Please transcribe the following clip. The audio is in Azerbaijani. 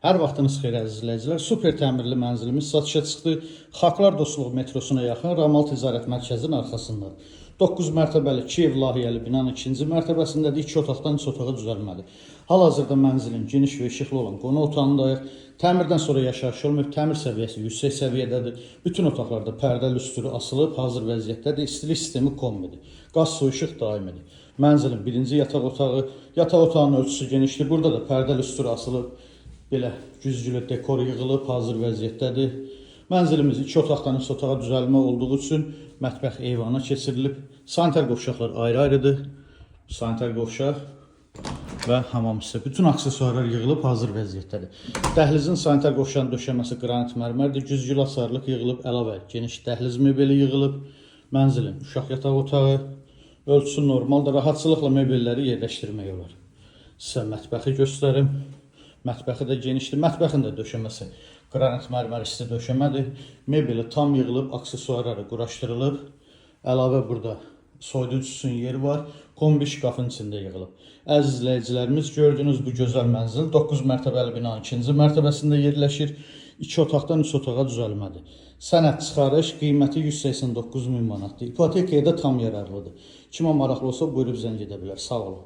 Hər vaxtınız xeyir əziz izləyicilər. Super təmirli mənzilimiz satışa çıxdı. Xalqlar Dostluğu metrosuna yaxın Ramal Ticarət Mərkəzinin arxasında. 9 mərtəbəli Kiyev layihəli binanın 2-ci mərtəbəsindədir. 2 otaqdan 3 otağa düzəlməli. Hal-hazırda mənzilin geniş və işıqlı olan qonaq otağındayıq. Təmirdən sonra yaşayış olmayıb, təmir səviyyəsi yüksək səviyyədədir. Bütün otaqlarda pərdə lüstrü asılıb, hazır vəziyyətdədir. İstilik sistemi kombidir. Qaz, su, işıq daimidir. Mənzilin birinci yataq otağı, yataq otağının ölçüsü genişdir. Burada da pərdə lüstrü asılıb. Belə güzgülü dekor yığılıb, hazır vəziyyətdədir. Mənzilimiz 2 otaqdan 3 otağa düzəlmə olduğu üçün mətbəx eyvana keçirilib. Sanitar qovşaqlar ayrı-ayrıdır. Sanitar qovşaq və hamam hissə. Bütün aksesuarlar yığılıb, hazır vəziyyətdədir. Dəhlizin sanitar qovşağının döşəməsi qranit mərmərdir. Güzgülü hasarlıq yığılıb, əlavə geniş dəhliz mebeli yığılıb. Mənzilin uşaq yataq otağı, ölçüsü normaldır. Rahatçılıqla mebelləri yerləşdirmək olar. Sizə mətbəxi göstərim. Mətbəxi də genişdir. Mətbəxin də döşəməsi qranit mərmərisi döşəmədir. Mebeli tam yığılıb, aksesuarları quraşdırılıb. Əlavə burada soyuducu üçün yeri var. Kombi şkafın içində yığılıb. Əziz izləyicilərimiz, gördüyünüz bu gözəl mənzil 9 mərtəbəli binanın 2-ci mərtəbəsində yerləşir. 2 otaqdan 3 otağa düzəlmədir. Sənəd çıxarış qiyməti 189 min manatdır. İpotekaya da tam yararlıdır. Kimə maraqlı olsa buyurub zəng edə bilər. Sağ olun.